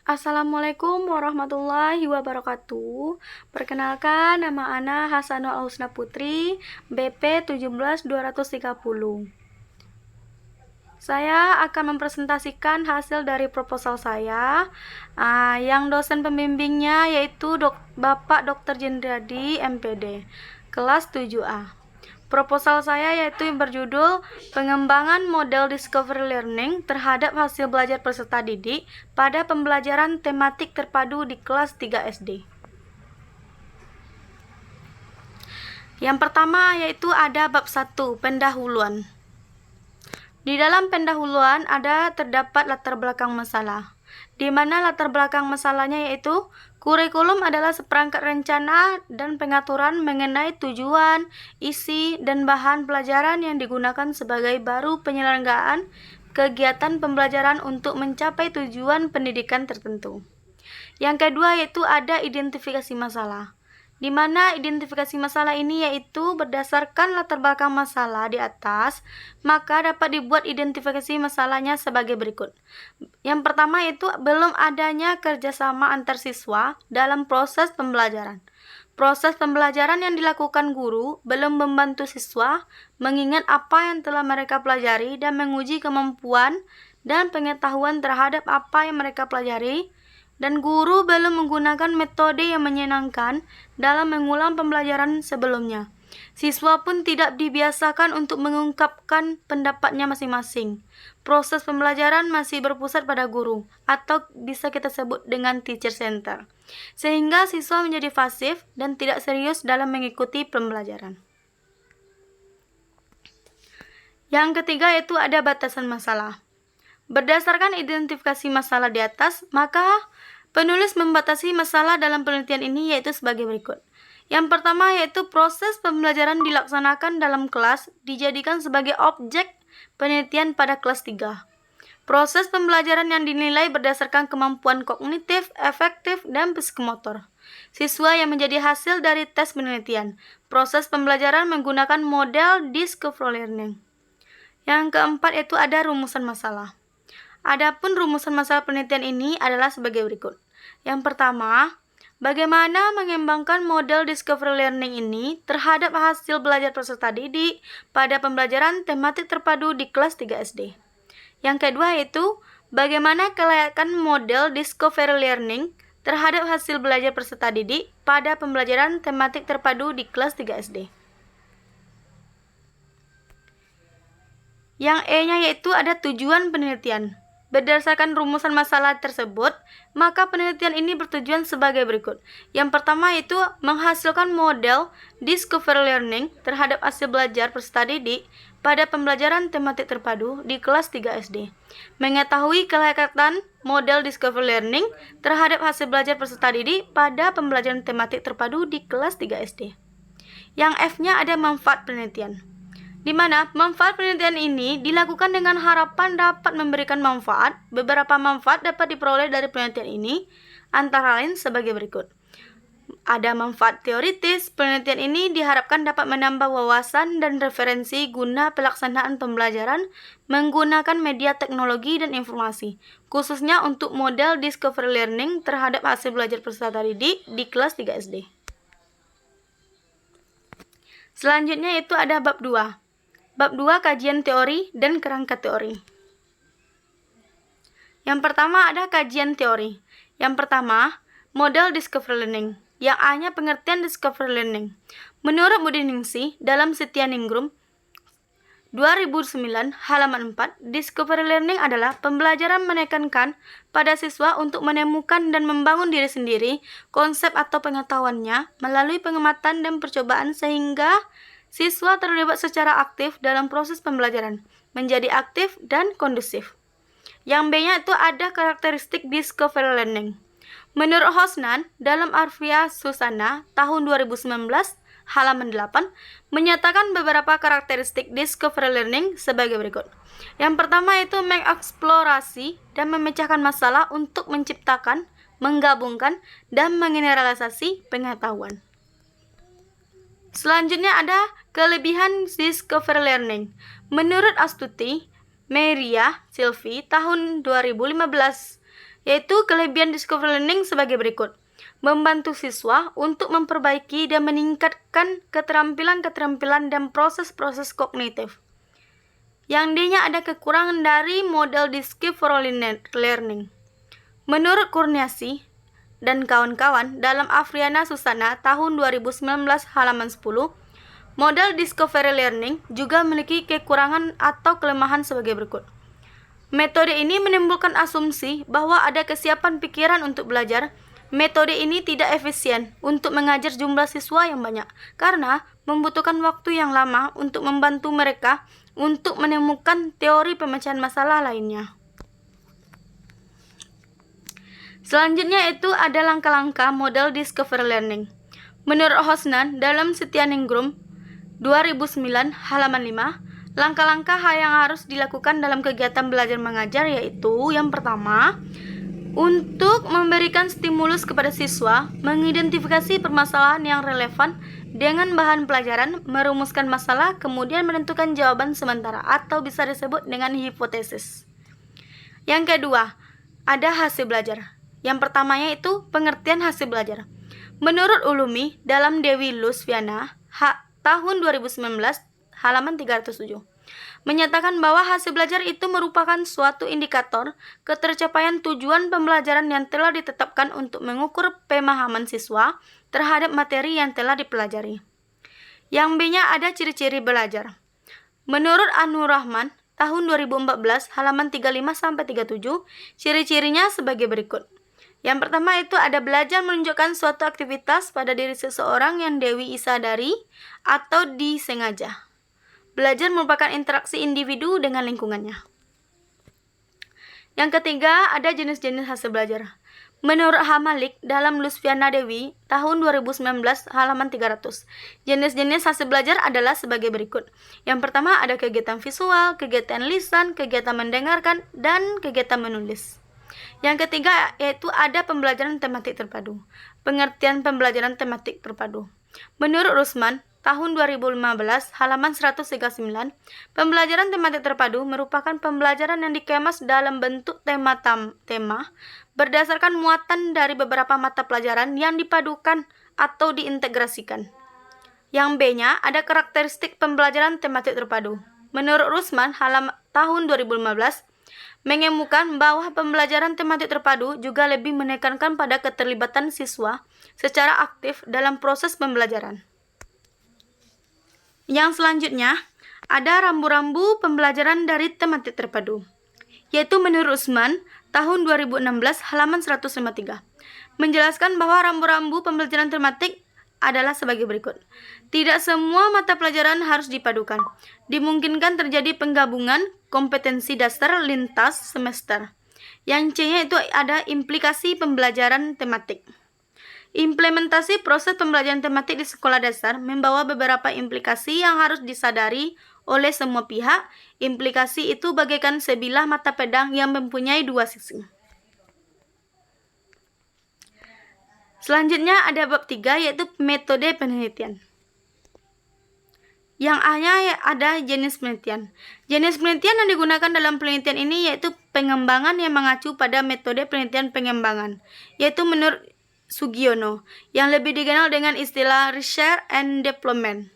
Assalamualaikum warahmatullahi wabarakatuh. Perkenalkan, nama Ana Hasanul Ausna Putri, BP 17230. Saya akan mempresentasikan hasil dari proposal saya. Yang dosen pembimbingnya yaitu Bapak Dr. Jendradi, MPD, kelas 7A. Proposal saya yaitu yang berjudul Pengembangan Model Discovery Learning terhadap hasil belajar peserta didik pada pembelajaran tematik terpadu di kelas 3 SD. Yang pertama yaitu ada bab 1, pendahuluan. Di dalam pendahuluan terdapat latar belakang masalah, di mana latar belakang masalahnya yaitu kurikulum adalah seperangkat rencana dan pengaturan mengenai tujuan, isi, dan bahan pelajaran yang digunakan sebagai baru penyelenggaraan kegiatan pembelajaran untuk mencapai tujuan pendidikan tertentu. Yang kedua yaitu ada identifikasi masalah, di mana identifikasi masalah ini yaitu berdasarkan latar belakang masalah di atas, maka dapat dibuat identifikasi masalahnya sebagai berikut. Yang pertama yaitu belum adanya kerjasama antar siswa dalam proses pembelajaran. Proses pembelajaran yang dilakukan guru belum membantu siswa mengingat apa yang telah mereka pelajari dan menguji kemampuan dan pengetahuan terhadap apa yang mereka pelajari, dan guru belum menggunakan metode yang menyenangkan dalam mengulang pembelajaran sebelumnya. Siswa pun tidak dibiasakan untuk mengungkapkan pendapatnya masing-masing. Proses pembelajaran masih berpusat pada guru, atau bisa kita sebut dengan teacher center, sehingga siswa menjadi pasif dan tidak serius dalam mengikuti pembelajaran. Yang ketiga yaitu ada batasan masalah. Berdasarkan identifikasi masalah di atas, maka penulis membatasi masalah dalam penelitian ini yaitu sebagai berikut. Yang pertama yaitu proses pembelajaran dilaksanakan dalam kelas dijadikan sebagai objek penelitian pada kelas 3. Proses pembelajaran yang dinilai berdasarkan kemampuan kognitif, efektif, dan psikomotor siswa yang menjadi hasil dari tes penelitian. Proses pembelajaran menggunakan model discovery learning. Yang keempat yaitu ada rumusan masalah. Adapun rumusan masalah penelitian ini adalah sebagai berikut. Yang pertama, bagaimana mengembangkan model discovery learning ini terhadap hasil belajar peserta didik pada pembelajaran tematik terpadu di kelas 3 SD. Yang kedua yaitu, bagaimana kelayakan model discovery learning terhadap hasil belajar peserta didik pada pembelajaran tematik terpadu di kelas 3 SD. Yang E-nya yaitu ada tujuan penelitian. Berdasarkan rumusan masalah tersebut, maka penelitian ini bertujuan sebagai berikut. Yang pertama yaitu menghasilkan model discovery learning terhadap hasil belajar peserta didik pada pembelajaran tematik terpadu di kelas 3 SD. Mengetahui kelayakan model discovery learning terhadap hasil belajar peserta didik pada pembelajaran tematik terpadu di kelas 3 SD. Yang F-nya ada manfaat penelitian, di mana manfaat penelitian ini dilakukan dengan harapan dapat memberikan manfaat. Beberapa manfaat dapat diperoleh dari penelitian ini, antara lain sebagai berikut. Ada manfaat teoritis. Penelitian ini diharapkan dapat menambah wawasan dan referensi guna pelaksanaan pembelajaran menggunakan media teknologi dan informasi, khususnya untuk model discovery learning terhadap hasil belajar peserta didik di kelas 3 SD. Selanjutnya itu ada bab 2. Bab 2, kajian teori dan kerangka teori. Yang pertama ada kajian teori. Yang pertama, model discovery learning. Yang A-nya pengertian discovery learning. Menurut Budiningsih dalam Setyaningrum 2009 halaman 4, discovery learning adalah pembelajaran menekankan pada siswa untuk menemukan dan membangun diri sendiri, konsep atau pengetahuannya melalui pengamatan dan percobaan sehingga siswa terlibat secara aktif dalam proses pembelajaran, menjadi aktif dan kondusif. Yang B-nya itu ada karakteristik discovery learning. Menurut Hosnan, dalam Arfia Susana tahun 2019, halaman 8, menyatakan beberapa karakteristik discovery learning sebagai berikut. Yang pertama itu mengeksplorasi dan memecahkan masalah untuk menciptakan, menggabungkan, dan mengeneralisasi pengetahuan. Selanjutnya ada kelebihan discovery learning. Menurut Astuti, Meria, Silvi, tahun 2015, yaitu kelebihan discovery learning sebagai berikut. Membantu siswa untuk memperbaiki dan meningkatkan keterampilan-keterampilan dan proses-proses kognitif. Yang D-nya ada kekurangan dari model discovery learning. Menurut Kurniasi dan kawan-kawan dalam Afriana Susana tahun 2019 halaman 10, model discovery learning juga memiliki kekurangan atau kelemahan sebagai berikut. Metode ini menimbulkan asumsi bahwa ada kesiapan pikiran untuk belajar. Metode ini tidak efisien untuk mengajar jumlah siswa yang banyak karena membutuhkan waktu yang lama untuk membantu mereka untuk menemukan teori pemecahan masalah lainnya. Selanjutnya itu ada langkah-langkah model discovery learning. Menurut Hosnan dalam Setianingrum 2009 halaman 5, langkah-langkah yang harus dilakukan dalam kegiatan belajar mengajar yaitu yang pertama, untuk memberikan stimulus kepada siswa, mengidentifikasi permasalahan yang relevan dengan bahan pelajaran, merumuskan masalah, kemudian menentukan jawaban sementara atau bisa disebut dengan hipotesis. Yang kedua, ada hasil belajar. Yang pertamanya itu pengertian hasil belajar. Menurut Ulumi dalam Dewi Lusviana tahun 2019 halaman 307 menyatakan bahwa hasil belajar itu merupakan suatu indikator ketercapaian tujuan pembelajaran yang telah ditetapkan untuk mengukur pemahaman siswa terhadap materi yang telah dipelajari. Yang B-nya ada ciri-ciri belajar. Menurut Anur Rahman tahun 2014 halaman 35-37, ciri-cirinya sebagai berikut. Yang pertama itu ada belajar menunjukkan suatu aktivitas pada diri seseorang yang Dewi sadari atau disengaja. Belajar merupakan interaksi individu dengan lingkungannya. Yang ketiga, ada jenis-jenis hasil belajar. Menurut Hamalik dalam Lusviana Dewi tahun 2019 halaman 300, jenis-jenis hasil belajar adalah sebagai berikut. Yang pertama ada kegiatan visual, kegiatan lisan, kegiatan mendengarkan, dan kegiatan menulis. Yang ketiga yaitu ada pembelajaran tematik terpadu. Pengertian pembelajaran tematik terpadu. Menurut Rusman tahun 2015 halaman 139, pembelajaran tematik terpadu merupakan pembelajaran yang dikemas dalam bentuk tema berdasarkan muatan dari beberapa mata pelajaran yang dipadukan atau diintegrasikan. Yang B-nya ada karakteristik pembelajaran tematik terpadu. Menurut Rusman tahun 2015 mengemukan bahwa pembelajaran tematik terpadu juga lebih menekankan pada keterlibatan siswa secara aktif dalam proses pembelajaran. Yang selanjutnya, ada rambu-rambu pembelajaran dari tematik terpadu, yaitu menurut Usman, tahun 2016, halaman 153, menjelaskan bahwa rambu-rambu pembelajaran tematik adalah sebagai berikut. Tidak semua mata pelajaran harus dipadukan. Dimungkinkan terjadi penggabungan kompetensi dasar lintas semester. Yang C-nya itu ada implikasi pembelajaran tematik. Implementasi proses pembelajaran tematik di sekolah dasar membawa beberapa implikasi yang harus disadari oleh semua pihak. Implikasi itu bagaikan sebilah mata pedang yang mempunyai dua sisi. Selanjutnya ada bab 3 yaitu metode penelitian. Yang A-nya ada jenis penelitian. Jenis penelitian yang digunakan dalam penelitian ini yaitu pengembangan yang mengacu pada metode penelitian pengembangan, yaitu menurut Sugiono, yang lebih dikenal dengan istilah research and development.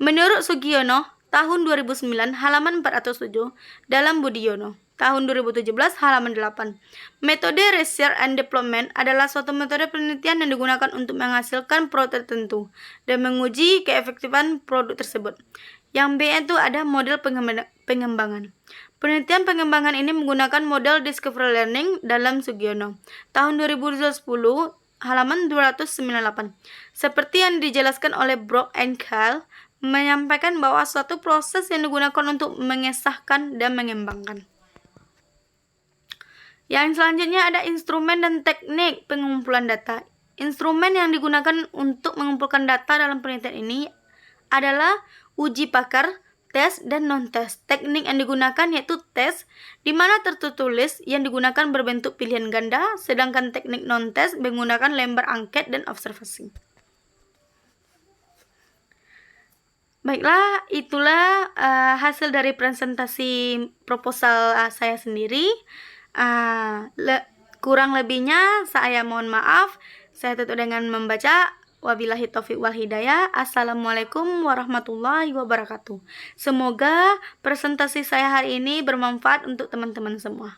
Menurut Sugiono, tahun 2009 halaman 407, dalam Budiono, tahun 2017 halaman 8. Metode research and development adalah suatu metode penelitian yang digunakan untuk menghasilkan produk tertentu dan menguji keefektifan produk tersebut. Yang B itu ada model pengembangan. Penelitian pengembangan ini menggunakan model discovery learning dalam Sugiono, tahun 2010 halaman 298. Seperti yang dijelaskan oleh Brock and Kyle, menyampaikan bahwa suatu proses yang digunakan untuk mengesahkan dan mengembangkan. Yang selanjutnya ada instrumen dan teknik pengumpulan data. Instrumen yang digunakan untuk mengumpulkan data dalam penelitian ini adalah uji pakar, tes, dan non-tes. Teknik yang digunakan yaitu tes, di mana tertulis yang digunakan berbentuk pilihan ganda, sedangkan teknik non-tes menggunakan lembar angket dan observasi. Baiklah, itulah hasil dari presentasi proposal saya sendiri. Kurang lebihnya saya mohon maaf. Saya tutup dengan membaca wabillahi taufiq wal hidayah. Assalamualaikum warahmatullahi wabarakatuh. Semoga presentasi saya hari ini bermanfaat untuk teman-teman semua.